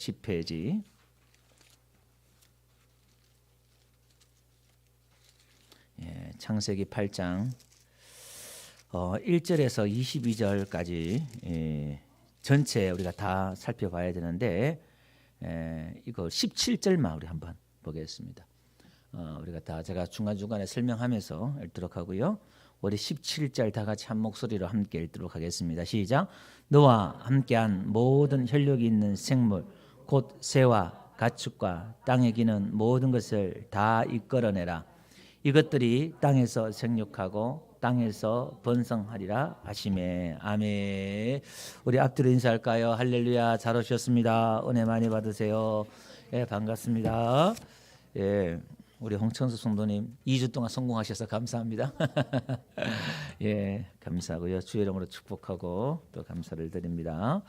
10페이지. 창세기 8장 1절에서 22절까지 전체 우리가 다 살펴봐야 되는데 이거 17절만 우리 한번 보겠습니다. 우리가 다 제가 중간중간에 설명하면서 읽도록 하고요. 우리 17절 다 같이 한 목소리로 함께 읽도록 하겠습니다. 시작. 너와 함께한 모든 혈육이 있는 생물 곧 새와 가축과 땅에 기는 모든 것을 다 이끌어내라. 이것들이 땅에서 생육하고 땅에서 번성하리라 하시매. 아멘. 우리 앞뒤로 인사할까요? 할렐루야. 잘 오셨습니다. 은혜 많이 받으세요. 예, 반갑습니다. 예, 우리 홍천수 성도님 2주 동안 성공하셔서 감사합니다. 예, 감사하고요. 주의 이름으로 축복하고 또 감사를 드립니다.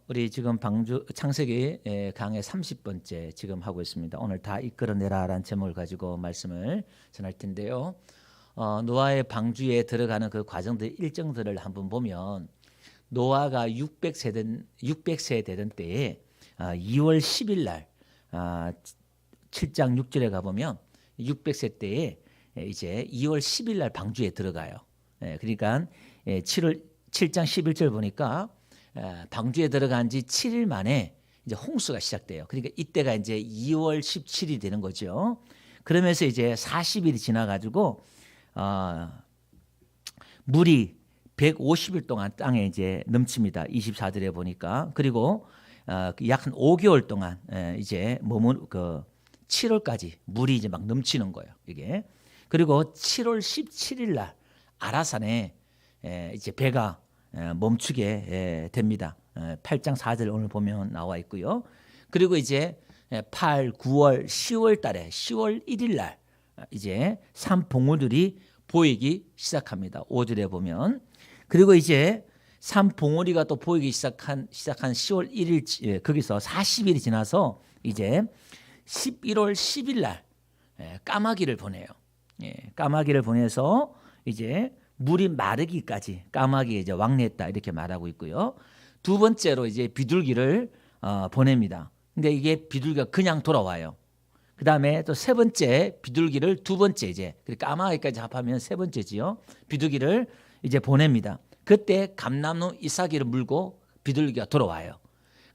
우리 지금 방주 창세기 강의 30번째 지금 하고 있습니다. 오늘 다 이끌어내라라는 제목을 가지고 말씀을 전할 텐데요. 노아의 방주에 들어가는 그 과정들 일정들을 한번 보면 노아가 600세 되던 때에 2월 10일 날 7장 6절에 가보면 600세 때에 이제 2월 10일 날 방주에 들어가요. 그러니까 7장 11절 보니까 방주에 들어간 지 7일 만에 이제 홍수가 시작돼요. 그러니까 이때가 이제 2월 17일이 되는 거죠. 그러면서 이제 40일이 지나가지고 물이 150일 동안 땅에 이제 넘칩니다. 24절에 보니까. 그리고 약 한 5개월 동안 이제 7월까지 물이 이제 막 넘치는 거예요. 이게. 그리고 7월 17일 날 아라산에 이제 배가 멈추게 됩니다. 8장 4절 오늘 보면 나와 있고요. 그리고 이제 8, 9월, 10월 달에 10월 1일 날 이제 산봉우들이 보이기 시작합니다. 5절에 보면. 그리고 이제 산봉우리가 또 보이기 시작한 10월 1일 거기서 40일이 지나서 이제 11월 10일 날 까마귀를 보내요. 까마귀를 보내서 이제 물이 마르기까지 까마귀에 이제 왕래했다 이렇게 말하고 있고요. 두 번째로 이제 비둘기를 보냅니다. 근데 이게 비둘기가 그냥 돌아와요. 그 다음에 또 세 번째 비둘기를 두 번째 이제 까마귀까지 합하면 세 번째지요. 비둘기를 이제 보냅니다. 그때 감나무 잎사귀를 물고 비둘기가 돌아와요.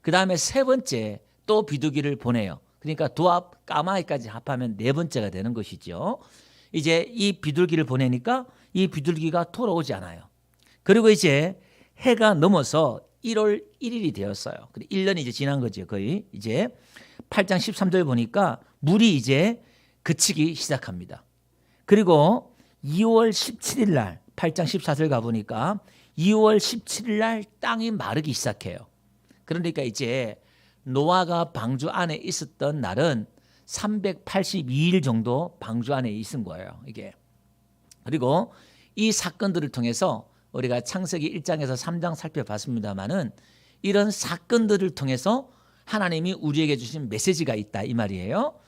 그 다음에 세 번째 또 비둘기를 보내요. 그러니까 도합 까마귀까지 합하면 네 번째가 되는 것이죠. 이제 이 비둘기를 보내니까 이 비둘기가 돌아오지 않아요. 그리고 이제 해가 넘어서 1월 1일이 되었어요. 1년이 이제 지난 거죠. 거의 이제 8장 13절 보니까 물이 이제 그치기 시작합니다. 그리고 2월 17일 날 8장 14절 가보니까 2월 17일 날 땅이 마르기 시작해요. 그러니까 이제 노아가 방주 안에 있었던 날은 382일 정도 방주 안에 있은 거예요. 이게. 그리고 이 사건들을 통해서 우리가 창세기 1장에서 3장 살펴봤습니다마는 이런 사건들을 통해서 하나님이 우리에게 주신 메시지가 있다 이 말이에요.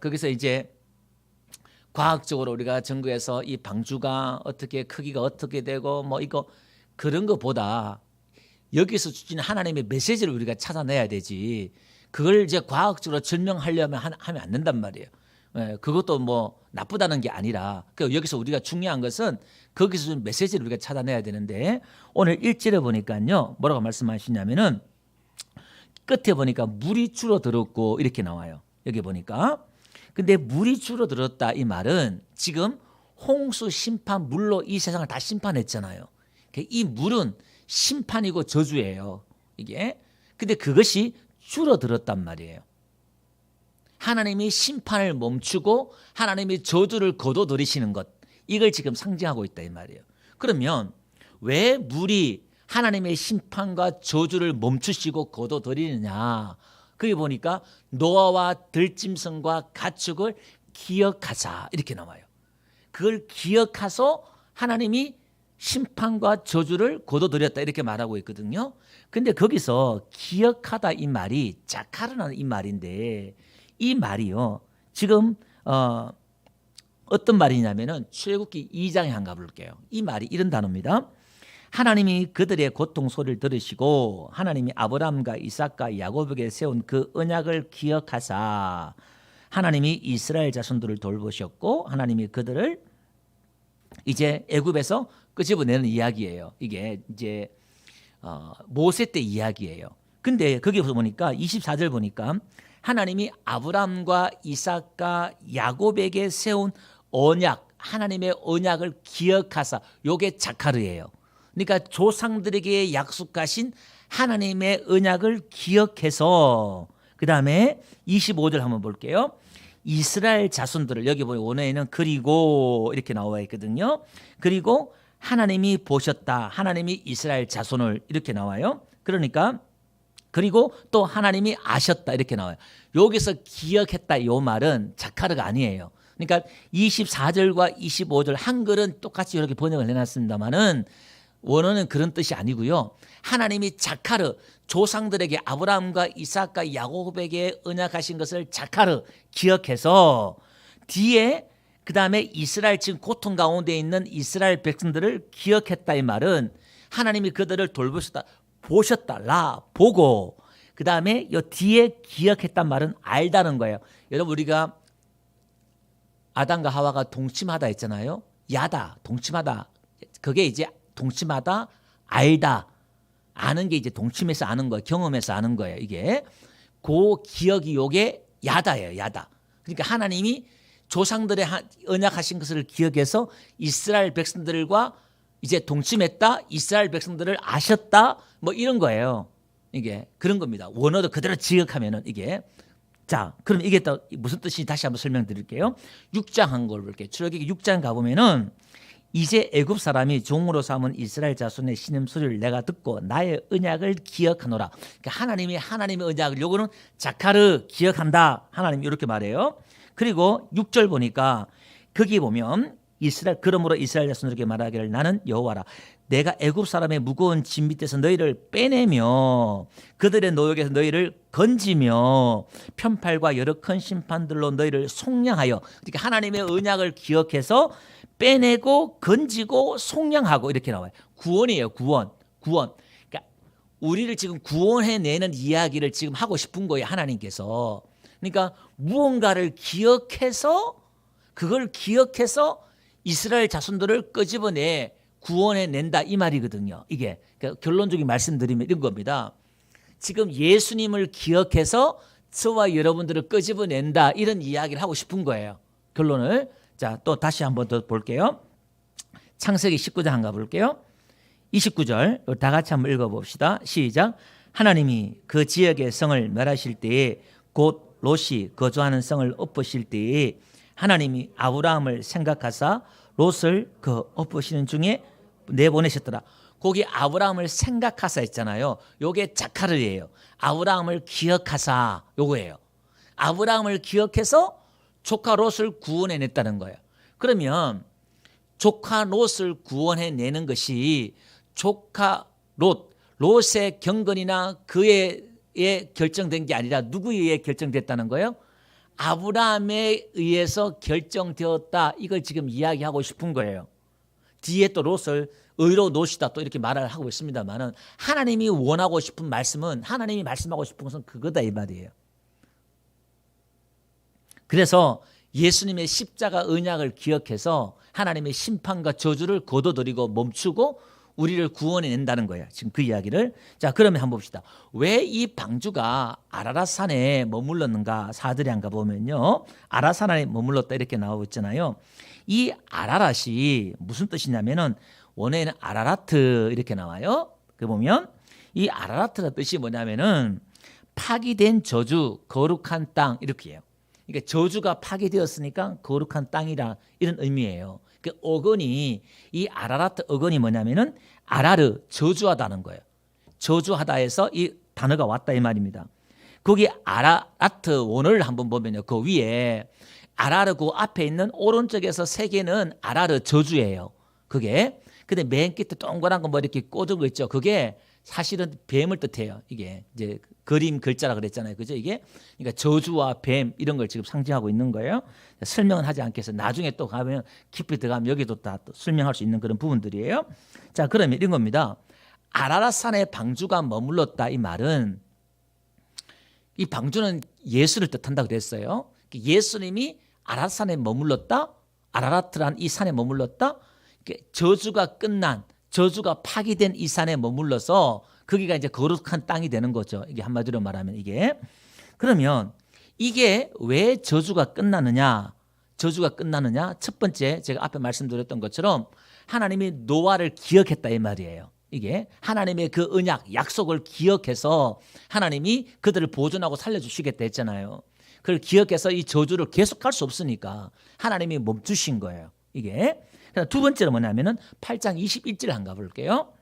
거기서 이제 과학적으로 우리가 연구해서 이 방주가 어떻게 크기가 어떻게 되고 뭐 이거 그런 것보다 여기서 주신 하나님의 메시지를 우리가 찾아내야 되지. 그걸 이제 과학적으로 증명하려면 하면 안 된단 말이에요. 그것도 뭐 나쁘다는 게 아니라 여기서 우리가 중요한 것은 거기서 준 메시지를 우리가 찾아내야 되는데 오늘 1절에 보니까요. 뭐라고 말씀하시냐면은 끝에 보니까 물이 줄어들었고 이렇게 나와요. 여기 보니까. 근데 물이 줄어들었다 이 말은 지금 홍수 심판 물로 이 세상을 다 심판했잖아요. 이 물은 심판이고 저주예요. 이게. 근데 그것이 줄어들었단 말이에요. 하나님이 심판을 멈추고 하나님이 저주를 거둬들이시는 것. 이걸 지금 상징하고 있다 이 말이에요. 그러면 왜 물이 하나님의 심판과 저주를 멈추시고 거둬들이느냐. 거기 보니까 노아와 들짐승과 가축을 기억하자 이렇게 나와요. 그걸 기억하소 하나님이 심판과 저주를 거둬들였다 이렇게 말하고 있거든요. 근데 거기서 기억하다 이 말이 자카르라는 이 말인데 이 말이요. 지금 어떤 말이냐면은 출애굽기 2장에 한번 가볼게요. 이 말이 이런 단어입니다. 하나님이 그들의 고통 소리를 들으시고 하나님이 아브라함과 이삭과 야곱에게 세운 그 언약을 기억하사 하나님이 이스라엘 자손들을 돌보셨고 하나님이 그들을 이제 애굽에서 끄집어내는 이야기예요. 이게 이제 모세 때 이야기예요. 근데 거기서 보니까 24절 보니까 하나님이 아브라함과 이삭과 야곱에게 세운 언약, 하나님의 언약을 기억하사, 요게 자카르예요. 그러니까 조상들에게 약속하신 하나님의 언약을 기억해서 그 다음에 25절 한번 볼게요. 이스라엘 자손들을 여기 보면 원어에는 그리고 이렇게 나와 있거든요. 그리고 하나님이 보셨다. 하나님이 이스라엘 자손을 이렇게 나와요. 그러니까 그리고 또 하나님이 아셨다 이렇게 나와요. 여기서 기억했다 이 말은 자카르가 아니에요. 그러니까 24절과 25절 한글은 똑같이 이렇게 번역을 해놨습니다만은 원어는 그런 뜻이 아니고요. 하나님이 자카르 조상들에게 아브라함과 이삭과 야곱에게 언약하신 것을 자카르 기억해서 뒤에 그 다음에 이스라엘 지금 고통 가운데 있는 이스라엘 백성들을 기억했다 이 말은 하나님이 그들을 돌보셨다 보셨다 라 보고 그 다음에 이 뒤에 기억했단 말은 알다는 거예요. 여러분 우리가 아담과 하와가 동침하다 했잖아요. 야다 동침하다 그게 이제 동침하다 알다 아는 게 이제 동침해서 아는 거예요. 경험해서 아는 거예요. 이게 그 기억이 요게 야다예요. 야다. 그러니까 하나님이 조상들의 언약하신 것을 기억해서 이스라엘 백성들과 이제 동침했다. 이스라엘 백성들을 아셨다. 뭐 이런 거예요. 이게 그런 겁니다. 원어도 그대로 지역하면은 이게 자, 그럼 이게 또 무슨 뜻인지 다시 한번 설명드릴게요. 6장 한 걸 볼게요. 출애굽기 6장 가보면은 이제 애굽 사람이 종으로 삼은 이스라엘 자손의 신음소리를 내가 듣고 나의 언약을 기억하노라. 그러니까 하나님의 언약을 요거는 자카르 기억한다. 하나님 이렇게 말해요. 그리고 6절 보니까 거기 보면 그러므로 이스라엘 자손들에게 말하기를 나는 여호와라. 내가 애굽 사람의 무거운 짐 밑에서 너희를 빼내며 그들의 노역에서 너희를 건지며 편팔과 여러 큰 심판들로 너희를 속량하여 그러니까 하나님의 언약을 기억해서 빼내고 건지고 속량하고 이렇게 나와요. 구원이에요. 구원. 그러니까 우리를 지금 구원해내는 이야기를 지금 하고 싶은 거예요. 하나님께서. 그러니까 무언가를 기억해서 그걸 기억해서 이스라엘 자손들을 끄집어내 구원해낸다 이 말이거든요. 이게 그러니까 결론적인 말씀드리면 이런 겁니다. 지금 예수님을 기억해서 저와 여러분들을 끄집어낸다 이런 이야기를 하고 싶은 거예요. 결론을. 자, 또 다시 한번 더 볼게요. 창세기 19장 한번 볼게요. 29절 다 같이 한번 읽어봅시다. 시작. 하나님이 그 지역의 성을 멸하실 때에 곧 롯이 거주하는 성을 엎으실 때에 하나님이 아브라함을 생각하사 롯을 그 엎으시는 중에 내보내셨더라. 거기 아브라함을 생각하사 했잖아요. 요게 자카르예요. 아브라함을 기억하사 요거예요. 아브라함을 기억해서 조카 롯을 구원해냈다는 거예요. 그러면 조카 롯을 구원해내는 것이 조카 롯의 경건이나 그에 결정된 게 아니라 누구에 의해 결정됐다는 거예요? 아브라함에 의해서 결정되었다. 이걸 지금 이야기하고 싶은 거예요. 뒤에 또 롯을 의로 롯이다 또 이렇게 말을 하고 있습니다만은 하나님이 원하고 싶은 말씀은 하나님이 말씀하고 싶은 것은 그거다 이 말이에요. 그래서 예수님의 십자가 언약을 기억해서 하나님의 심판과 저주를 거둬들이고 멈추고 우리를 구원해낸다는 거예요. 지금 그 이야기를. 자, 그러면 한번 봅시다. 왜 이 방주가 아라랏산에 머물렀는가? 사절에 한가 보면요. 아라산에 머물렀다 이렇게 나오고 있잖아요. 이 아라랏이 무슨 뜻이냐면은 원어에는 아라라트 이렇게 나와요. 그 보면 이 아라라트의 뜻이 뭐냐면은 파기된 저주, 거룩한 땅 이렇게 해요. 그러니까 저주가 파기되었으니까 거룩한 땅이라 이런 의미예요. 그 어근이 이 아라라트 어근이 뭐냐면은 아라르 저주하다는 거예요. 저주하다에서 이 단어가 왔다 이 말입니다. 거기 아라라트 원어를 한번 보면요. 그 위에 아라르 그 앞에 있는 오른쪽에서 세 개는 아라르 저주예요. 그게 근데 맨 끝에 동그란 거 뭐 이렇게 꽂은 거 있죠. 그게 사실은 뱀을 뜻해요. 이게 이제 그림 글자라 그랬잖아요. 그죠? 이게 그러니까 저주와 뱀 이런 걸 지금 상징하고 있는 거예요. 설명은 하지 않겠어요. 나중에 또 가면 깊이 들어가면 여기도 다 또 설명할 수 있는 그런 부분들이에요. 자, 그러면 이런 겁니다. 아라랏산에 방주가 머물렀다 이 말은 이 방주는 예수를 뜻한다 그랬어요. 예수님이 아라랏산에 머물렀다. 아라라트란 이 산에 머물렀다. 저주가 끝난 저주가 파기된 이 산에 머물러서 거기가 이제 거룩한 땅이 되는 거죠. 이게 한마디로 말하면 이게. 그러면 이게 왜 저주가 끝나느냐? 저주가 끝나느냐? 첫 번째 제가 앞에 말씀드렸던 것처럼 하나님이 노아를 기억했다 이 말이에요. 이게 하나님의 그 언약, 약속을 기억해서 하나님이 그들을 보존하고 살려주시겠다 했잖아요. 그걸 기억해서 이 저주를 계속할 수 없으니까 하나님이 멈추신 거예요. 이게. 두 번째로 뭐냐면은 8장 21절 한번 가볼게요.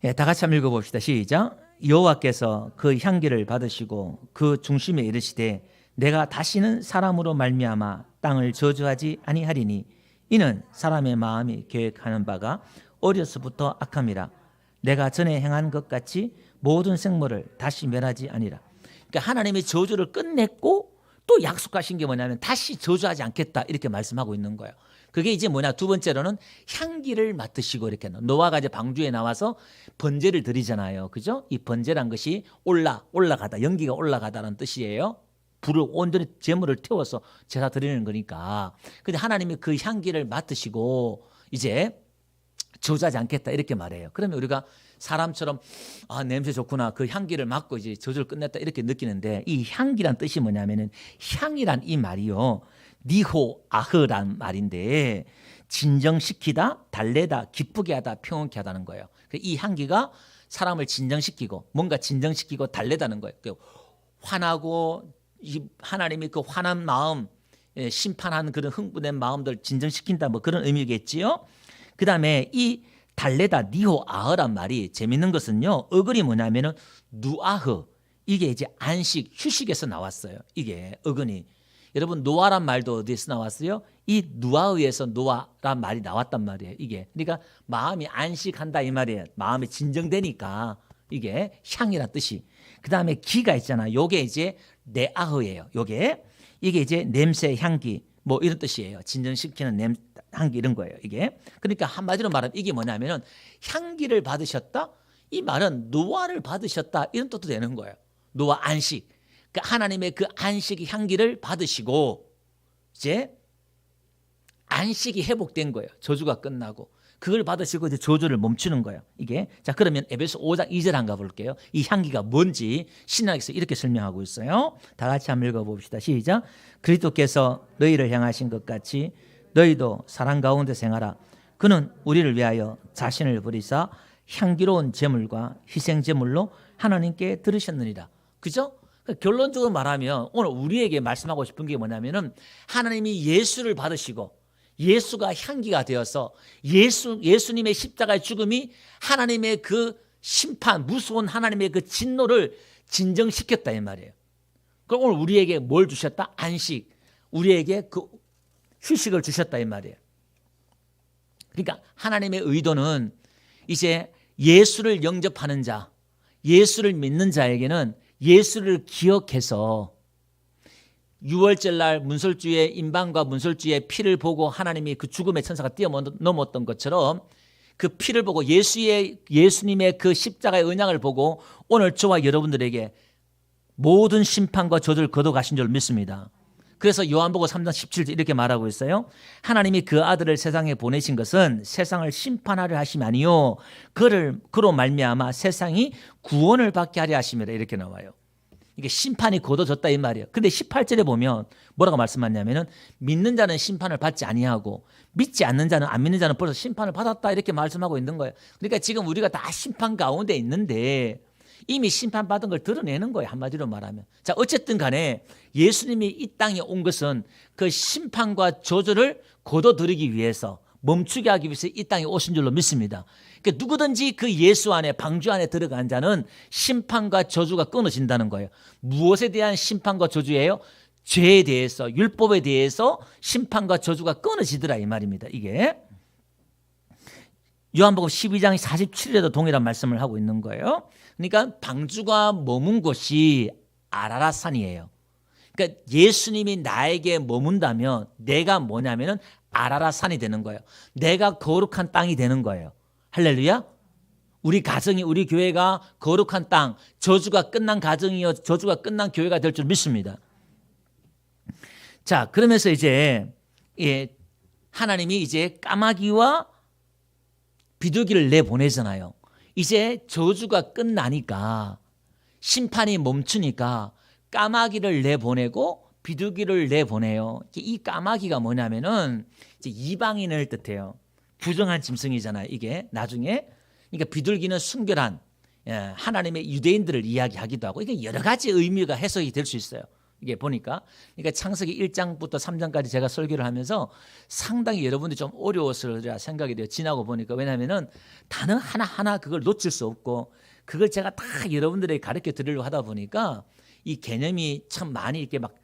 예, 다 같이 한번 읽어봅시다. 시작. 여호와께서 그 향기를 받으시고 그 중심에 이르시되 내가 다시는 사람으로 말미암아 땅을 저주하지 아니하리니 이는 사람의 마음이 계획하는 바가 어려서부터 악함이라. 내가 전에 행한 것 같이 모든 생물을 다시 멸하지 아니라. 그러니까 하나님이 저주를 끝냈고 또 약속하신 게 뭐냐면 다시 저주하지 않겠다 이렇게 말씀하고 있는 거예요. 그게 이제 뭐냐? 두 번째로는 향기를 맡으시고 이렇게 노아가 이제 방주에 나와서 번제를 드리잖아요. 그죠? 이 번제란 것이 올라가다, 연기가 올라가다는 뜻이에요. 불을 온전히 제물을 태워서 제사 드리는 거니까. 근데 하나님이 그 향기를 맡으시고 이제 저주하지 않겠다 이렇게 말해요. 그러면 우리가 사람처럼 아 냄새 좋구나 그 향기를 맡고 이제 저주를 끝냈다 이렇게 느끼는데 이 향기란 뜻이 뭐냐면은 향이란 이 말이요 니호 아흐란 말인데 진정시키다 달래다 기쁘게 하다 평온케 하다는 거예요. 이 향기가 사람을 진정시키고 뭔가 진정시키고 달래다는 거예요. 화나고 하나님이 그 화난 마음 심판하는 그런 흥분된 마음들 진정시킨다 뭐 그런 의미겠지요. 그 다음에 이 달래다 니호 아흐란 말이 재밌는 것은요. 어근이 뭐냐면은 누아흐 이게 이제 안식 휴식에서 나왔어요. 이게 어근이 여러분 노아란 말도 어디에서 나왔어요? 이 누아흐에서 노아란 말이 나왔단 말이에요. 이게 그러니까 마음이 안식한다 이 말이에요. 마음이 진정되니까 이게 향이란 뜻이. 그 다음에 기가 있잖아. 요게 이제 네아흐예요. 이게 이제 냄새 향기 뭐 이런 뜻이에요. 진정시키는 향기 이런 거예요. 이게 그러니까 한마디로 말하면 이게 뭐냐면은 향기를 받으셨다. 이 말은 노아를 받으셨다 이런 뜻도 되는 거예요. 노아 안식. 그러니까 하나님의 그 안식의 향기를 받으시고 이제 안식이 회복된 거예요. 저주가 끝나고 그걸 받으시고 이제 저주를 멈추는 거예요. 이게 자 그러면 에베소 5장 2절 한번 가볼게요. 이 향기가 뭔지 신학에서 이렇게 설명하고 있어요. 다 같이 한번 읽어봅시다. 시작. 그리스도께서 너희를 향하신 것 같이 너희도 사랑 가운데 생하라. 그는 우리를 위하여 자신을 버리사 향기로운 제물과 희생 제물로 하나님께 들으셨느니라. 그죠? 결론적으로 말하면 오늘 우리에게 말씀하고 싶은 게 뭐냐면은 하나님이 예수를 받으시고 예수가 향기가 되어서 예수님의 십자가의 죽음이 하나님의 그 심판 무서운 하나님의 그 진노를 진정시켰다 이 말이에요. 그럼 오늘 우리에게 뭘 주셨다? 안식. 우리에게 그 휴식을 주셨다 이 말이에요. 그러니까 하나님의 의도는 이제 예수를 영접하는 자, 예수를 믿는 자에게는 예수를 기억해서 유월절날 문설주의 임방과 문설주의 피를 보고 하나님이 그 죽음의 천사가 뛰어넘었던 것처럼 그 피를 보고 예수님의 그 십자가의 언약을 보고 오늘 저와 여러분들에게 모든 심판과 저주를 거둬가신 줄 믿습니다. 그래서 요한복음 3장 17절 이렇게 말하고 있어요. 하나님이 그 아들을 세상에 보내신 것은 세상을 심판하려 하심이 아니요 그로 말미암아 세상이 구원을 받게 하려 하심이라 이렇게 나와요. 이게 심판이 거둬졌다 이 말이에요. 근데 18절에 보면 뭐라고 말씀하냐면은 믿는 자는 심판을 받지 아니하고 믿지 않는 자는 안 믿는 자는 벌써 심판을 받았다 이렇게 말씀하고 있는 거예요. 그러니까 지금 우리가 다 심판 가운데 있는데 이미 심판받은 걸 드러내는 거예요. 한마디로 말하면. 자, 어쨌든 간에 예수님이 이 땅에 온 것은 그 심판과 저주를 거둬들이기 위해서 멈추게 하기 위해서 이 땅에 오신 줄로 믿습니다. 그러니까 누구든지 그 예수 안에 방주 안에 들어간 자는 심판과 저주가 끊어진다는 거예요. 무엇에 대한 심판과 저주예요? 죄에 대해서 율법에 대해서 심판과 저주가 끊어지더라 이 말입니다. 이게 요한복음 12장 47절에도 동일한 말씀을 하고 있는 거예요. 그러니까 방주가 머문 곳이 아라랏산이에요. 그러니까 예수님이 나에게 머문다면 내가 뭐냐면은 아라랏산이 되는 거예요. 내가 거룩한 땅이 되는 거예요. 할렐루야. 우리 가정이, 우리 교회가 거룩한 땅, 저주가 끝난 가정이요 저주가 끝난 교회가 될 줄 믿습니다. 자, 그러면서 이제 하나님이 이제 까마귀와 비둘기를 내보내잖아요. 이제 저주가 끝나니까, 심판이 멈추니까 까마귀를 내보내고 비둘기를 내보내요. 이 까마귀가 뭐냐면은 이제 이방인을 뜻해요. 부정한 짐승이잖아요. 이게 나중에. 그러니까 비둘기는 순결한 하나님의 유대인들을 이야기하기도 하고, 이게 여러 가지 의미가 해석이 될 수 있어요. 이게 보니까. 그러니까 창세기 1장부터 3장까지 제가 설교를 하면서 상당히 여러분들이 좀 어려웠을 생각이 돼요. 지나고 보니까. 왜냐하면은 단어 하나하나 그걸 놓칠 수 없고, 그걸 제가 다 여러분들에게 가르쳐 드리려고 하다 보니까 이 개념이 참 많이 이렇게 막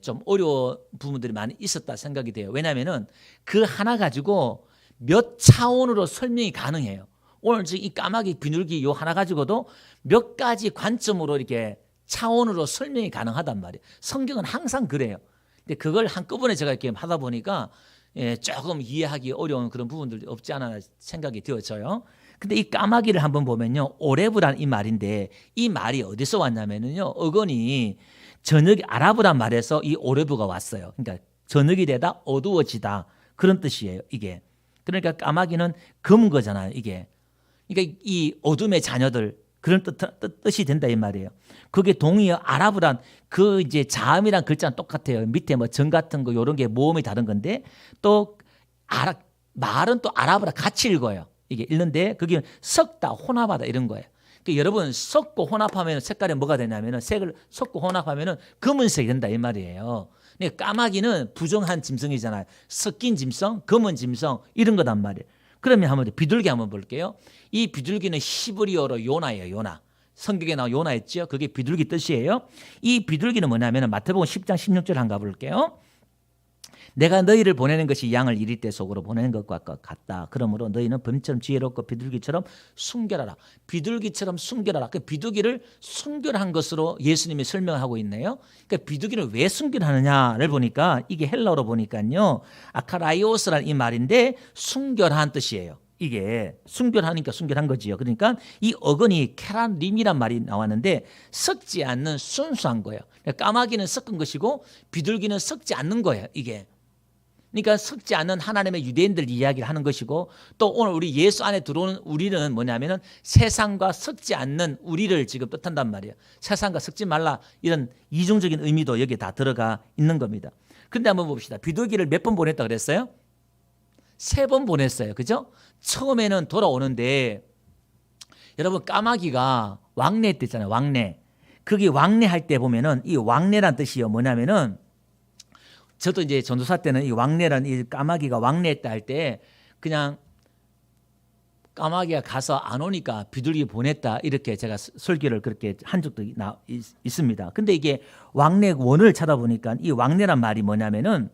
좀 어려운 부분들이 많이 있었다 생각이 돼요. 왜냐하면은 그 하나 가지고 몇 차원으로 설명이 가능해요. 오늘 지금 이 까마귀, 비둘기 요 하나 가지고도 몇 가지 관점으로 이렇게 차원으로 설명이 가능하단 말이에요. 성경은 항상 그래요. 근데 그걸 한꺼번에 제가 이렇게 하다 보니까 조금 이해하기 어려운 그런 부분들이 없지 않아 생각이 되어져요. 근데 이 까마귀를 한번 보면요, 오레브란 이 말인데, 이 말이 어디서 왔냐면요, 어건이 저녁, 아랍어란 말에서 이 오레브가 왔어요. 그러니까 저녁이 되다 어두워지다 그런 뜻이에요. 이게. 그러니까 까마귀는 검은 거잖아요. 이게. 그러니까 이 어둠의 자녀들, 그런 뜻이 된다 이 말이에요. 그게 동의어 아랍어란 그 이제 자음이란 글자는 똑같아요. 밑에 뭐 정 같은 거 이런 게 모음이 다른 건데, 또 말은 또 아랍어랑 같이 읽어요. 이게 읽는데 그게 섞다, 혼합하다 이런 거예요. 그러니까 여러분 섞고 혼합하면 색깔이 뭐가 되냐면은, 색을 섞고 혼합하면은 검은색이 된다 이 말이에요. 그러니까 까마귀는 부정한 짐승이잖아요. 섞인 짐승, 검은 짐승 이런 거단 말이에요. 그러면 한번 비둘기 한번 볼게요. 이 비둘기는 히브리어로 요나예요. 요나. 성경에 나온 요나 있죠. 그게 비둘기 뜻이에요. 이 비둘기는 뭐냐면 마태복음 10장 16절 한번 가볼게요. 내가 너희를 보내는 것이 양을 이릴 때 속으로 보내는 것과 같다. 그러므로 너희는 범처럼 지혜롭고 비둘기처럼 순결하라. 비둘기처럼 순결하라. 그 비둘기를 순결한 것으로 예수님이 설명하고 있네요. 그러니까 비둘기를 왜 순결하느냐를 보니까 이게 헬라어로 보니까요, 아카라이오스라는 이 말인데 순결한 뜻이에요. 이게 순결하니까 순결한 거지요. 그러니까 이 어근이 케란림이란 말이 나왔는데 썩지 않는 순수한 거예요. 그러니까 까마귀는 썩은 것이고 비둘기는 썩지 않는 거예요. 이게. 그러니까 썩지 않는 하나님의 유대인들 이야기를 하는 것이고, 또 오늘 우리 예수 안에 들어오는 우리는 뭐냐면은 세상과 썩지 않는 우리를 지금 뜻한단 말이에요. 세상과 썩지 말라, 이런 이중적인 의미도 여기에 다 들어가 있는 겁니다. 그런데 한번 봅시다. 비둘기를 몇 번 보냈다 그랬어요? 3번 보냈어요. 그죠? 처음에는 돌아오는데, 여러분 까마귀가 왕래 때 있잖아요. 왕래. 거기 왕래할 때 보면은 이 왕래란 뜻이요 뭐냐면은, 저도 이제 전도사 때는 이 왕래라는 이 까마귀가 왕래했다 할 때 그냥 까마귀가 가서 안 오니까 비둘기 보냈다 이렇게 제가 설교를 그렇게 한 적도 있습니다. 근데 이게 왕래 원을 찾아보니까 이 왕래란 말이 뭐냐면은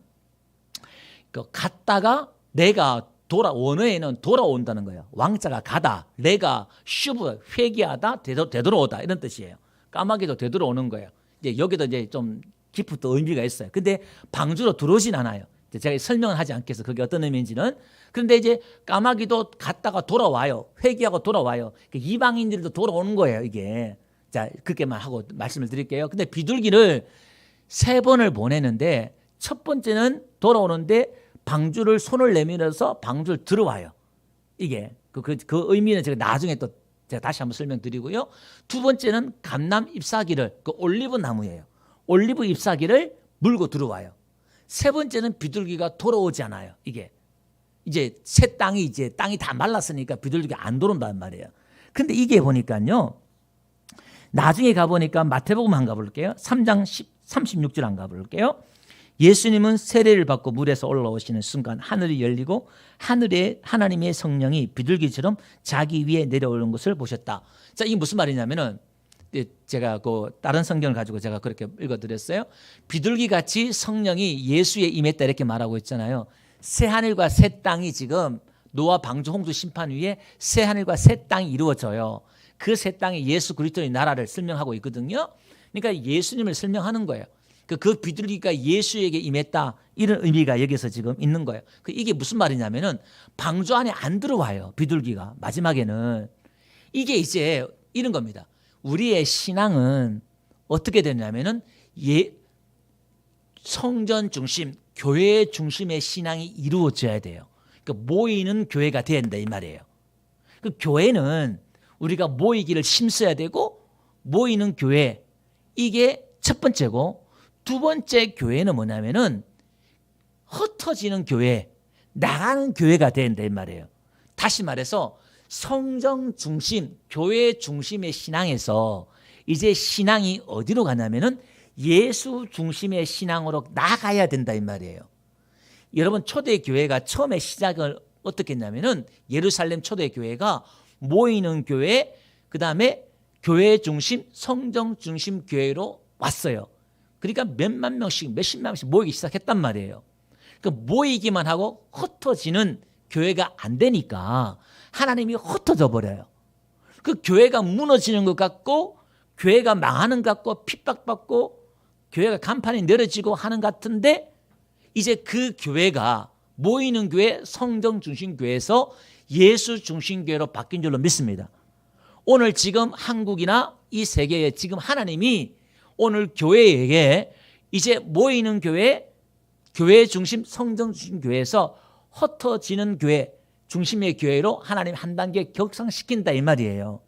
갔다가 내가 원어에는 돌아온다는 거예요. 왕자가 가다, 내가 슈브 회개하다, 되돌아오다 이런 뜻이에요. 까마귀도 되돌아오는 거예요. 이제 여기도 이제 좀 깊은 또 의미가 있어요. 근데 방주로 들어오진 않아요. 제가 설명을 하지 않겠어요. 그게 어떤 의미인지는. 그런데 이제 까마귀도 갔다가 돌아와요. 회개하고 돌아와요. 이방인들도 돌아오는 거예요. 이게. 자, 그렇게만 하고 말씀을 드릴게요. 근데 비둘기를 3번을 보내는데, 첫 번째는 돌아오는데 방주를 손을 내밀어서 방주를 들어와요. 이게 그 의미는 제가 나중에 또 제가 다시 한번 설명드리고요. 2번째는 감람 잎사귀를, 그 올리브 나무예요. 올리브 잎사귀를 물고 들어와요. 3번째는 비둘기가 돌아오지 않아요. 이게 이제 새 땅이 이제 땅이 다 말랐으니까 비둘기가 안 돌아온단 말이에요. 근데 이게 보니까요, 나중에 가보니까 마태복음 한 가볼게요. 3장 36절 한 가볼게요. 예수님은 세례를 받고 물에서 올라오시는 순간 하늘이 열리고 하늘에 하나님의 성령이 비둘기처럼 자기 위에 내려오는 것을 보셨다. 자, 이게 무슨 말이냐면은, 제가 그 다른 성경을 가지고 제가 그렇게 읽어드렸어요. 비둘기 같이 성령이 예수에 임했다 이렇게 말하고 있잖아요. 새 하늘과 새 땅이 지금 노아 방주 홍수 심판 위에 새 하늘과 새 땅이 이루어져요. 그 새 땅이 예수 그리스도의 나라를 설명하고 있거든요. 그러니까 예수님을 설명하는 거예요. 그 비둘기가 예수에게 임했다, 이런 의미가 여기서 지금 있는 거예요. 이게 무슨 말이냐면은 방주 안에 안 들어와요, 비둘기가. 마지막에는 이게 이제 이런 겁니다. 우리의 신앙은 어떻게 되냐면은 성전 중심, 교회 중심의 신앙이 이루어져야 돼요. 그러니까 모이는 교회가 돼야 된다 이 말이에요. 그 교회는 우리가 모이기를 힘써야 되고, 모이는 교회, 이게 첫 번째고, 두 번째 교회는 뭐냐면은 흩어지는 교회, 나가는 교회가 돼야 된다 이 말이에요. 다시 말해서 성전 중심, 교회 중심의 신앙에서 이제 신앙이 어디로 가냐면은 예수 중심의 신앙으로 나가야 된다 이 말이에요. 여러분, 초대교회가 처음에 시작을 어떻게 했냐면은 예루살렘 초대교회가 모이는 교회, 그 다음에 교회 중심, 성전 중심 교회로 왔어요. 그러니까 몇만 명씩, 몇십만 명씩 모이기 시작했단 말이에요. 모이기만 하고 흩어지는 교회가 안 되니까 하나님이 흩어져 버려요. 그 교회가 무너지는 것 같고, 교회가 망하는 것 같고, 핍박받고, 교회가 간판이 내려지고 하는 것 같은데, 이제 그 교회가 모이는 교회, 성전 중심 교회에서 예수 중심 교회로 바뀐 줄로 믿습니다. 오늘 지금 한국이나 이 세계에 지금 하나님이 오늘 교회에게 이제 모이는 교회, 교회 중심, 성전 중심 교회에서 흩어지는 교회 중심의 교회로 하나님 한 단계 격상시킨다 이 말이에요.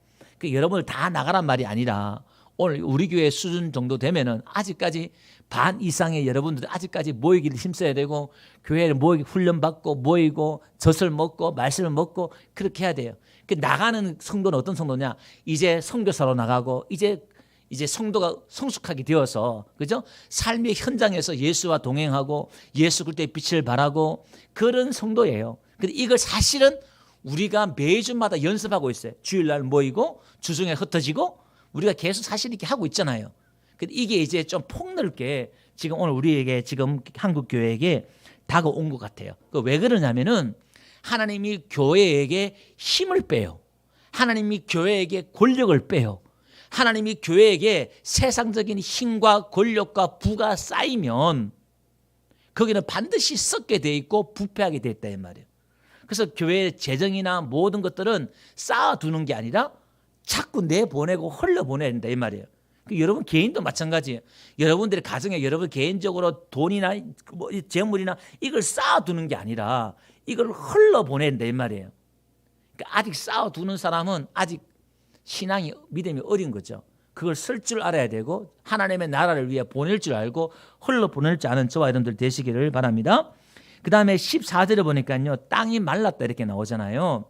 여러분을 다 나가란 말이 아니라 오늘 우리 교회 수준 정도 되면은 아직까지 반 이상의 여러분들이 아직까지 모이기를 힘써야 되고, 교회를 모이기 훈련받고 모이고 젖을 먹고 말씀을 먹고 그렇게 해야 돼요. 나가는 성도는 어떤 성도냐? 이제 선교사로 나가고 이제 성도가 성숙하게 되어서, 그죠? 삶의 현장에서 예수와 동행하고 예수 그리스도의 빛을 발하고 그런 성도예요. 근데 이걸 사실은 우리가 매주마다 연습하고 있어요. 주일날 모이고 주중에 흩어지고 우리가 계속 사실 이렇게 하고 있잖아요. 근데 이게 이제 좀 폭넓게 지금 오늘 우리에게 지금 한국 교회에게 다가온 것 같아요. 왜 그러냐면은 하나님이 교회에게 힘을 빼요. 하나님이 교회에게 권력을 빼요. 하나님이 교회에게 세상적인 힘과 권력과 부가 쌓이면 거기는 반드시 썩게 돼 있고 부패하게 돼 있다 이 말이에요. 그래서 교회의 재정이나 모든 것들은 쌓아두는 게 아니라 자꾸 내보내고 흘려보내야 된다 이 말이에요. 여러분 개인도 마찬가지예요. 여러분들의 가정에 여러분 개인적으로 돈이나 재물이나 이걸 쌓아두는 게 아니라 이걸 흘려보내야 된다 이 말이에요. 그러니까 아직 쌓아두는 사람은 아직 신앙이, 믿음이 어린 거죠. 그걸 쓸 줄 알아야 되고 하나님의 나라를 위해 보낼 줄 알고 흘러보낼 줄 아는 저와 여러분들 되시기를 바랍니다. 그 다음에 14절에 보니까요, 땅이 말랐다 이렇게 나오잖아요.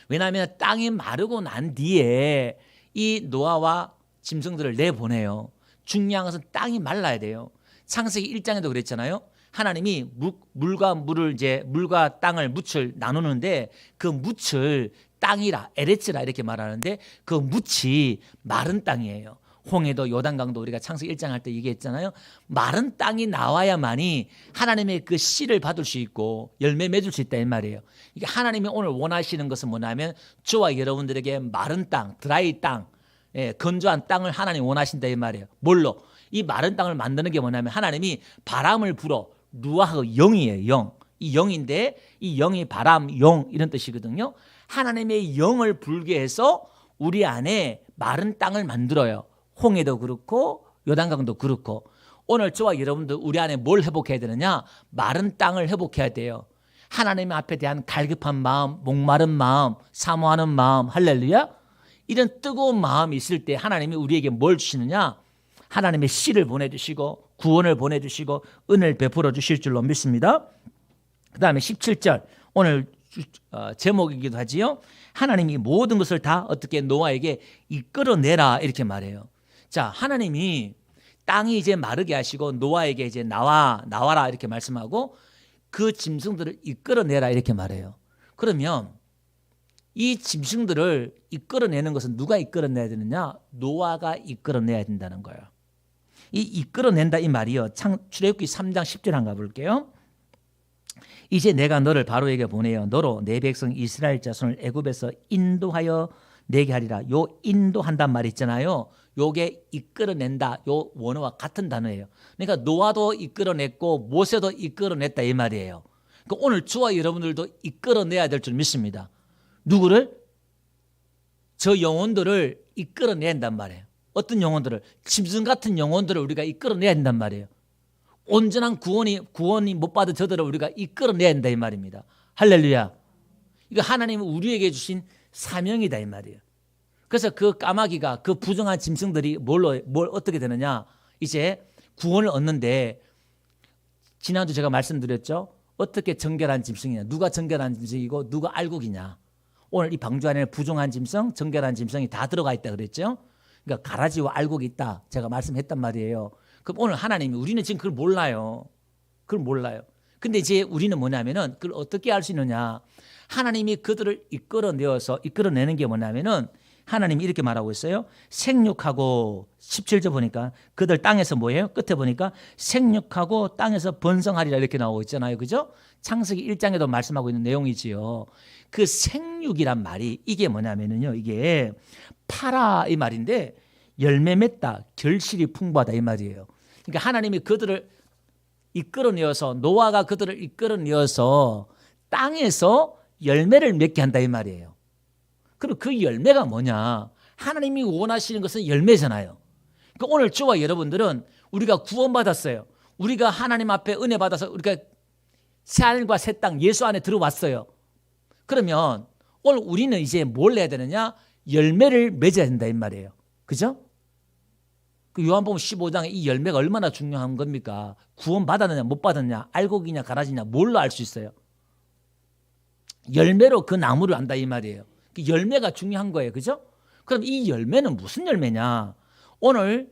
왜냐하면 땅이 마르고 난 뒤에 이 노아와 짐승들을 내보내요. 중요한 것은 땅이 말라야 돼요. 창세기 1장에도 그랬잖아요. 하나님이 물과 땅을 묻을 나누는데 그 묻을 땅이라, 에레츠라 이렇게 말하는데 그 묻이 마른 땅이에요. 홍해도 요단강도 우리가 창세기 1장 할 때 얘기했잖아요. 마른 땅이 나와야만이 하나님의 그 씨를 받을 수 있고 열매 맺을 수 있다 이 말이에요. 이게 하나님이 오늘 원하시는 것은 뭐냐면 저와 여러분들에게 마른 땅, 드라이 땅, 건조한 땅을 하나님 원하신다 이 말이에요. 뭘로? 이 마른 땅을 만드는 게 뭐냐면 하나님이 바람을 불어, 루아하고 영이에요. 영. 이 영인데 이 영이 바람, 영 이런 뜻이거든요. 하나님의 영을 불게 해서 우리 안에 마른 땅을 만들어요. 홍해도 그렇고 요단강도 그렇고. 오늘 저와 여러분들 우리 안에 뭘 회복해야 되느냐? 마른 땅을 회복해야 돼요. 하나님 앞에 대한 갈급한 마음, 목마른 마음, 사모하는 마음, 할렐루야. 이런 뜨거운 마음이 있을 때 하나님이 우리에게 뭘 주시느냐? 하나님의 씨를 보내주시고 구원을 보내주시고 은혜를 베풀어 주실 줄로 믿습니다. 그 다음에 17절 오늘 제목이기도 하지요. 하나님이 모든 것을 다 어떻게 노아에게 이끌어내라 이렇게 말해요. 자, 하나님이 땅이 이제 마르게 하시고 노아에게 이제 나와라 이렇게 말씀하고 그 짐승들을 이끌어내라 이렇게 말해요. 그러면 이 짐승들을 이끌어내는 것은 누가 이끌어내야 되느냐? 노아가 이끌어내야 된다는 거예요. 이 이끌어낸다 이 말이요. 출애굽기 3장 10절 한번 가볼게요. 이제 내가 너를 바로에게 보내어 너로 내 백성 이스라엘 자손을 애굽에서 인도하여 내게 하리라. 요 인도한단 말 있잖아요. 요게 이끌어낸다. 요 원어와 같은 단어예요. 그러니까 노아도 이끌어냈고 모세도 이끌어냈다 이 말이에요. 그러니까 오늘 저와 여러분들도 이끌어내야 될 줄 믿습니다. 누구를? 저 영혼들을 이끌어내야 한단 말이에요. 어떤 영혼들을? 짐승 같은 영혼들을 우리가 이끌어내야 한단 말이에요. 온전한 구원이 못 받은 저들을 우리가 이끌어내야 한다 이 말입니다. 할렐루야. 이거 하나님은 우리에게 주신 사명이다 이 말이에요. 그래서 그 까마귀가 그 부정한 짐승들이 뭘 어떻게 되느냐? 이제 구원을 얻는데 지난주 제가 말씀드렸죠. 어떻게 정결한 짐승이냐? 누가 정결한 짐승이고 누가 알곡이냐? 오늘 이 방주 안에 부정한 짐승, 정결한 짐승이 다 들어가 있다 그랬죠. 그러니까 가라지와 알곡이 있다. 제가 말씀했단 말이에요. 그럼 오늘 하나님이 우리는 지금 그걸 몰라요. 그걸 몰라요. 근데 이제 우리는 뭐냐면은 그걸 어떻게 알 수 있느냐? 하나님이 그들을 이끌어내는 게 뭐냐면은 하나님이 이렇게 말하고 있어요. 생육하고 17절 보니까 그들 땅에서 뭐예요? 끝에 보니까 생육하고 땅에서 번성하리라 이렇게 나오고 있잖아요. 그죠? 창세기 1장에도 말씀하고 있는 내용이지요. 그 생육이란 말이 이게 뭐냐면은요. 이게 파라 이 말인데 열매 맺다, 결실이 풍부하다 이 말이에요. 그러니까 하나님이 그들을 이끌어내어서 노아가 그들을 이끌어내어서 땅에서 열매를 맺게 한다 이 말이에요. 그럼 그 열매가 뭐냐? 하나님이 원하시는 것은 열매잖아요. 그러니까 오늘 저와 여러분들은 우리가 구원받았어요. 우리가 하나님 앞에 은혜 받아서 우리가 새하늘과 새 땅 예수 안에 들어왔어요. 그러면 오늘 우리는 이제 뭘 해야 되느냐? 열매를 맺어야 된다 이 말이에요. 그죠? 그 요한복음 15장에 이 열매가 얼마나 중요한 겁니까? 구원받았느냐 못 받았느냐 알곡이냐 가라지냐 뭘로 알 수 있어요? 열매로 그 나무를 안다 이 말이에요. 그 열매가 중요한 거예요. 그죠? 그럼 이 열매는 무슨 열매냐? 오늘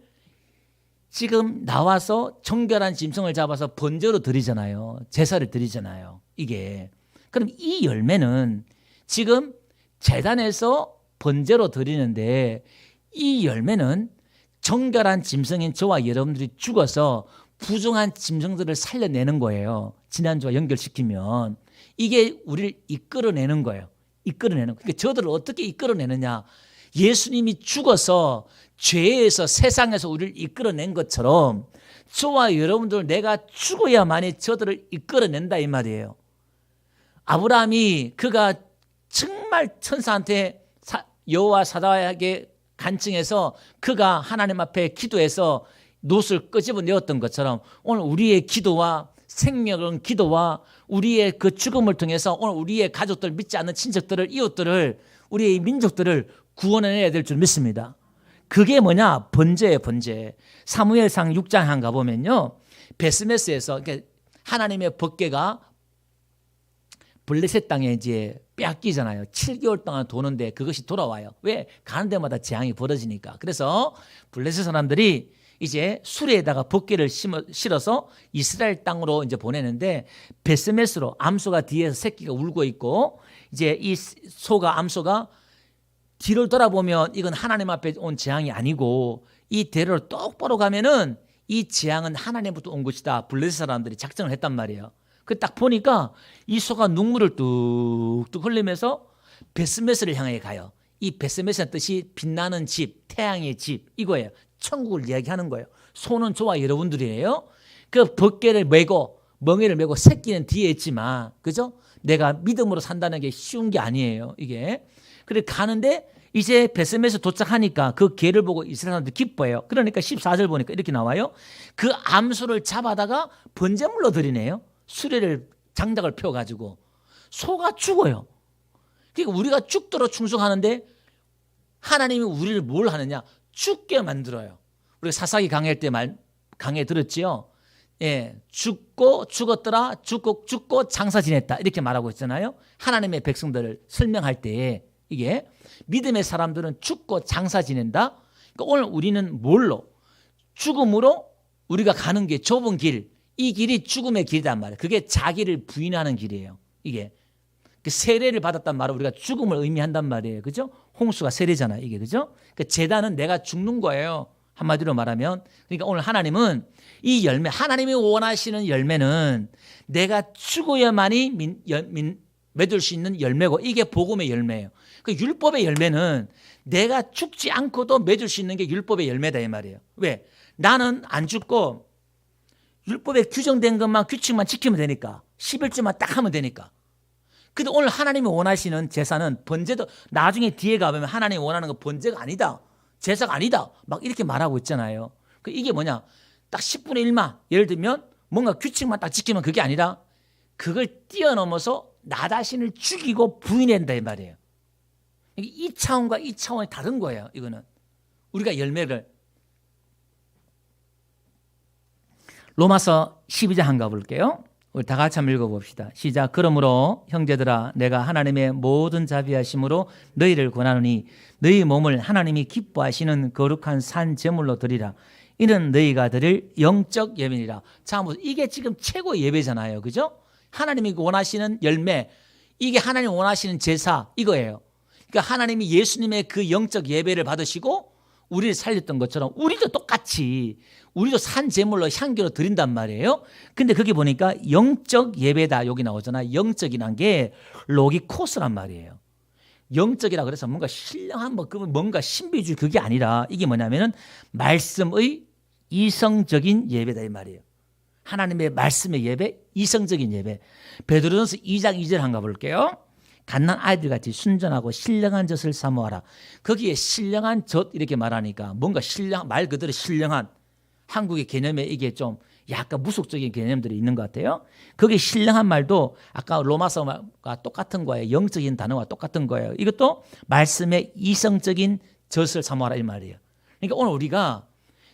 지금 나와서 정결한 짐승을 잡아서 번제로 드리잖아요. 제사를 드리잖아요. 이게. 그럼 이 열매는 지금 제단에서 번제로 드리는데 이 열매는 정결한 짐승인 저와 여러분들이 죽어서 부정한 짐승들을 살려내는 거예요. 지난주와 연결시키면 이게 우리를 이끌어내는 거예요. 이끌어내는 거예요. 그러니까 저들을 어떻게 이끌어내느냐? 예수님이 죽어서 죄에서 세상에서 우리를 이끌어낸 것처럼 저와 여러분들 내가 죽어야만이 저들을 이끌어낸다 이 말이에요. 아브라함이 그가 정말 천사한테 여호와 사자에게 간증해서 그가 하나님 앞에 기도해서 놋을 끄집어내었던 것처럼 오늘 우리의 기도와 생명은 기도와 우리의 그 죽음을 통해서 오늘 우리의 가족들 믿지 않는 친척들을 이웃들을 우리의 민족들을 구원해내야 될 줄 믿습니다. 그게 뭐냐? 번제예요. 번제. 사무엘상 6장 가보면요. 베스메스에서 하나님의 법궤가 블레셋 땅에 이제 빼앗기잖아요. 7개월 동안 도는데 그것이 돌아와요. 왜? 가는 데마다 재앙이 벌어지니까. 그래서 블레셋 사람들이 이제 수레에다가 법궤를 실어서 이스라엘 땅으로 이제 보내는데 베스메스로 암소가 뒤에서 새끼가 울고 있고 이제 이 암소가 뒤를 돌아보면 이건 하나님 앞에 온 재앙이 아니고 이 대로를 똑바로 가면은 이 재앙은 하나님부터 온 것이다. 블레셋 사람들이 작정을 했단 말이에요. 그 딱 보니까 이 소가 눈물을 뚝뚝 흘리면서 베스메스를 향해 가요. 이 베스메스의 뜻이 빛나는 집, 태양의 집 이거예요. 천국을 이야기하는 거예요. 소는 저와 여러분들이에요. 그 법궤를 메고 멍에를 메고 새끼는 뒤에 있지만 그죠? 내가 믿음으로 산다는 게 쉬운 게 아니에요. 이게. 그래 가는데 이제 베스메스 도착하니까 그 개를 보고 이스라엘 사람들이 기뻐해요. 그러니까 14절 보니까 이렇게 나와요. 그 암소를 잡아다가 번제물로 드리네요. 수레를 장작을 펴가지고 소가 죽어요. 그러니까 우리가 죽도록 충성하는데 하나님이 우리를 뭘 하느냐? 죽게 만들어요. 우리가 사사기 강해 때 강해 들었지요. 예, 죽었더라, 죽고 장사 지냈다 이렇게 말하고 있잖아요. 하나님의 백성들을 설명할 때에 이게 믿음의 사람들은 죽고 장사 지낸다. 그러니까 오늘 우리는 뭘로? 죽음으로 우리가 가는 게 좁은 길. 이 길이 죽음의 길이란 말이에요. 그게 자기를 부인하는 길이에요. 이게 세례를 받았단 말은 우리가 죽음을 의미한단 말이에요. 그죠? 홍수가 세례잖아요. 이게 그죠? 그 제단은 내가 죽는 거예요. 한마디로 말하면 그러니까 오늘 하나님은 이 열매 하나님이 원하시는 열매는 내가 죽어야만이 맺을 수 있는 열매고 이게 복음의 열매예요. 그 율법의 열매는 내가 죽지 않고도 맺을 수 있는 게 율법의 열매다 이 말이에요. 왜? 나는 안 죽고 율법에 규정된 것만 규칙만 지키면 되니까 11조만 딱 하면 되니까. 근데 오늘 하나님이 원하시는 제사는 번제도 나중에 뒤에 가보면 하나님이 원하는 건 번제가 아니다. 제사가 아니다. 막 이렇게 말하고 있잖아요. 이게 뭐냐? 딱 10분의 1만 예를 들면 뭔가 규칙만 딱 지키면 그게 아니라 그걸 뛰어넘어서 나 자신을 죽이고 부인한다 이 말이에요. 이 차원과 이 차원이 다른 거예요. 이거는 우리가 열매를 로마서 12장 한번 가볼게요. 우리 다 같이 한번 읽어봅시다. 시작. 그러므로 형제들아 내가 하나님의 모든 자비하심으로 너희를 권하노니 너희 몸을 하나님이 기뻐하시는 거룩한 산 제물로 드리라. 이는 너희가 드릴 영적 예배니라. 자, 이게 지금 최고 예배잖아요. 그죠? 하나님이 원하시는 열매, 이게 하나님 원하시는 제사 이거예요. 그러니까 하나님이 예수님의 그 영적 예배를 받으시고 우리를 살렸던 것처럼 우리도 똑같이 우리도 산 제물로 향기로 드린단 말이에요. 근데 거기 보니까 영적 예배다 여기 나오잖아. 영적이란 게 로기코스란 말이에요. 영적이라 그래서 뭔가 신령한 뭔가 신비주의 그게 아니라 이게 뭐냐면은 말씀의 이성적인 예배다 이 말이에요. 하나님의 말씀의 예배, 이성적인 예배. 베드로전서 2장 2절 한번 볼게요. 갓난 아이들같이 순전하고 신령한 젖을 사모하라. 거기에 신령한 젖 이렇게 말하니까 뭔가 말 그대로 신령한 한국의 개념에 이게 좀 약간 무속적인 개념들이 있는 것 같아요. 거기 신령한 말도 아까 로마서가 똑같은 거예요. 영적인 단어와 똑같은 거예요. 이것도 말씀의 이성적인 젖을 사모하라 이 말이에요. 그러니까 오늘 우리가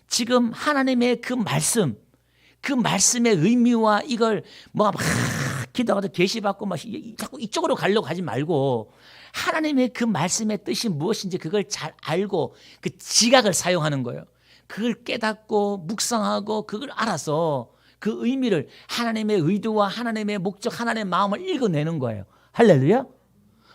지금 하나님의 그 말씀, 그 말씀의 의미와 이걸 막 기도하고 계시받고 막 자꾸 이쪽으로 가려고 하지 말고 하나님의 그 말씀의 뜻이 무엇인지 그걸 잘 알고 그 지각을 사용하는 거예요. 그걸 깨닫고 묵상하고 그걸 알아서 그 의미를 하나님의 의도와 하나님의 목적, 하나님의 마음을 읽어내는 거예요. 할렐루야.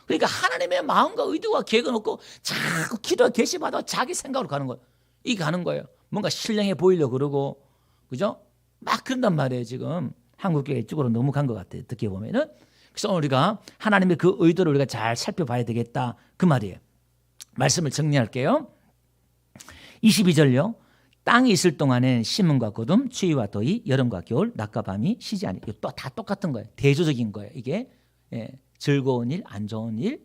그러니까 하나님의 마음과 의도와 계획을 놓고 자꾸 기도와 계시받아 자기 생각으로 가는 거예요. 이게 가는 거예요. 뭔가 신령해 보이려고 그러고 그죠? 막 그런단 말이에요. 지금 한국교회 쪽으로 너무 간 것 같아요. 어떻게 보면은. 그래서 오늘 우리가 하나님의 그 의도를 우리가 잘 살펴봐야 되겠다. 그 말이에요. 말씀을 정리할게요. 22절요. 땅이 있을 동안엔 심음과 거둠, 추위와 더위, 여름과 겨울, 낮과 밤이 쉬지 아니. 또 다 똑같은 거예요. 대조적인 거예요. 이게 즐거운 일, 안 좋은 일,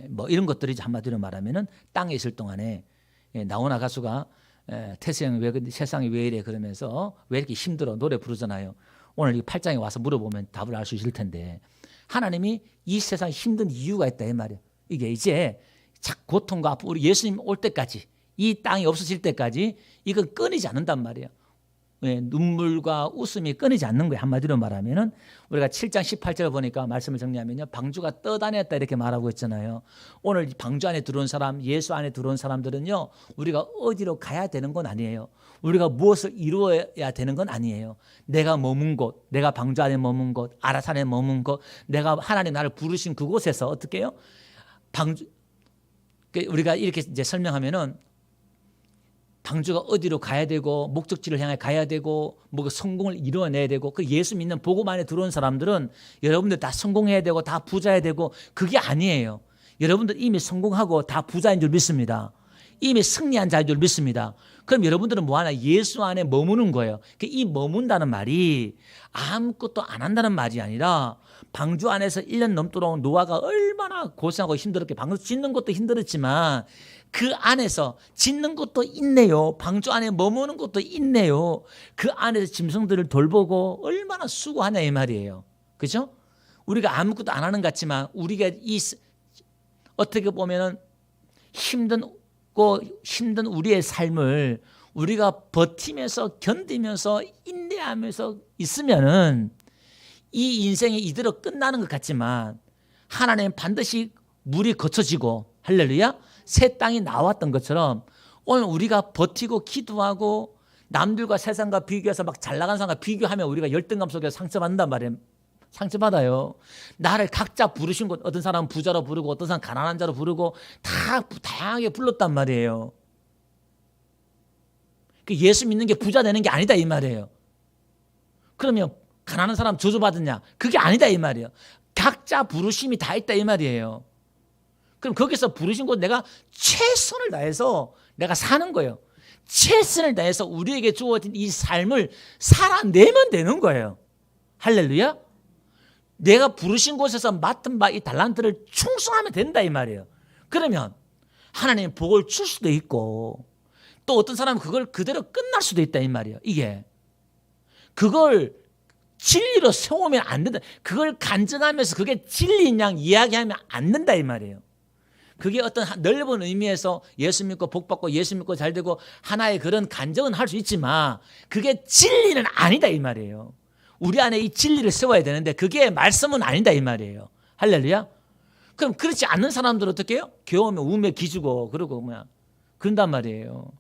뭐 이런 것들이 한마디로 말하면은 땅에 있을 동안에 나훈아 가수가 태생 왜 세상이 왜 이래 그러면서 왜 이렇게 힘들어 노래 부르잖아요. 오늘 이 8장에 와서 물어보면 답을 알 수 있을 텐데 하나님이 이 세상 힘든 이유가 있다 이 말이에요. 이게 이제 고통과 아픔 우리 예수님 올 때까지 이 땅이 없어질 때까지 이건 끊이지 않는단 말이에요. 눈물과 웃음이 끊이지 않는 거예요. 한마디로 말하면은 우리가 7장 18절 보니까 말씀을 정리하면요. 방주가 떠다녔다 이렇게 말하고 있잖아요. 오늘 방주 안에 들어온 사람, 예수 안에 들어온 사람들은요. 우리가 어디로 가야 되는 건 아니에요. 우리가 무엇을 이루어야 되는 건 아니에요. 내가 머문 곳, 내가 방주 안에 머문 곳, 아라산에 머문 곳, 내가 하나님 나를 부르신 그곳에서 어떻게 해요? 우리가 이렇게 이제 설명하면은 방주가 어디로 가야 되고 목적지를 향해 가야 되고 뭐 성공을 이루어내야 되고 그 예수 믿는 복음 안에 들어온 사람들은 여러분들 다 성공해야 되고 다 부자해야 되고 그게 아니에요. 여러분들 이미 성공하고 다 부자인 줄 믿습니다. 이미 승리한 자인 줄 믿습니다. 그럼 여러분들은 뭐하나? 예수 안에 머무는 거예요. 이 머문다는 말이 아무것도 안 한다는 말이 아니라 방주 안에서 1년 넘도록 노아가 얼마나 고생하고 힘들었게 방주 짓는 것도 힘들었지만 그 안에서 짓는 것도 있네요. 방주 안에 머무는 것도 있네요. 그 안에서 짐승들을 돌보고 얼마나 수고하냐 이 말이에요. 그죠? 우리가 아무것도 안 하는 것 같지만 우리가 어떻게 보면은 힘든 우리의 삶을 우리가 버티면서 견디면서 인내하면서 있으면은 이 인생이 이대로 끝나는 것 같지만 하나님은 반드시 물이 거쳐지고 할렐루야 새 땅이 나왔던 것처럼 오늘 우리가 버티고 기도하고 남들과 세상과 비교해서 막 잘 나간 사람과 비교하면 우리가 열등감 속에서 상처받는단 말이에요. 상처받아요. 나를 각자 부르신 것 어떤 사람은 부자로 부르고 어떤 사람은 가난한 자로 부르고 다 다양하게 불렀단 말이에요. 예수 믿는 게 부자 되는 게 아니다 이 말이에요. 그러면 가난한 사람 저주받았냐? 그게 아니다 이 말이에요. 각자 부르심이 다 있다 이 말이에요. 그럼 거기서 부르신 곳 내가 최선을 다해서 내가 사는 거예요. 최선을 다해서 우리에게 주어진 이 삶을 살아내면 되는 거예요. 할렐루야. 내가 부르신 곳에서 맡은 바 이 달란트를 충성하면 된다 이 말이에요. 그러면 하나님이 복을 줄 수도 있고 또 어떤 사람은 그걸 그대로 끝날 수도 있다 이 말이에요. 이게 그걸 진리로 세우면 안 된다. 그걸 간증하면서 그게 진리인 양 이야기하면 안 된다 이 말이에요. 그게 어떤 넓은 의미에서 예수 믿고 복 받고 예수 믿고 잘 되고 하나의 그런 간증은 할 수 있지만 그게 진리는 아니다 이 말이에요. 우리 안에 이 진리를 세워야 되는데 그게 말씀은 아니다 이 말이에요. 할렐루야. 그럼 그렇지 않는 사람들은 어떻게 해요? 겨우면 우며 기주고 그러고 뭐야 그런단 말이에요.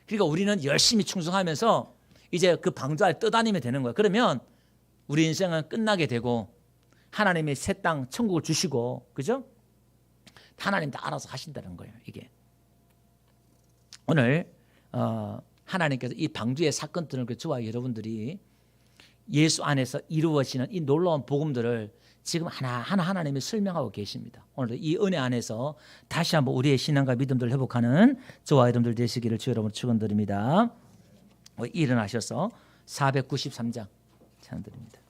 그러니까 우리는 열심히 충성하면서 이제 그 방주 아래 떠다니면 되는 거예요. 그러면 우리 인생은 끝나게 되고 하나님이 새 땅 천국을 주시고 그죠? 하나님 다 알아서 하신다는 거예요. 이게 오늘 하나님께서 이 방주의 사건들을 저와 여러분들이 예수 안에서 이루어지는 이 놀라운 복음들을 지금 하나하나 하나님이 설명하고 계십니다. 오늘 이 은혜 안에서 다시 한번 우리의 신앙과 믿음들을 회복하는 저와 여러분들 되시기를 주 여러분 축원드립니다. 일어나셔서 493장 찬양드립니다.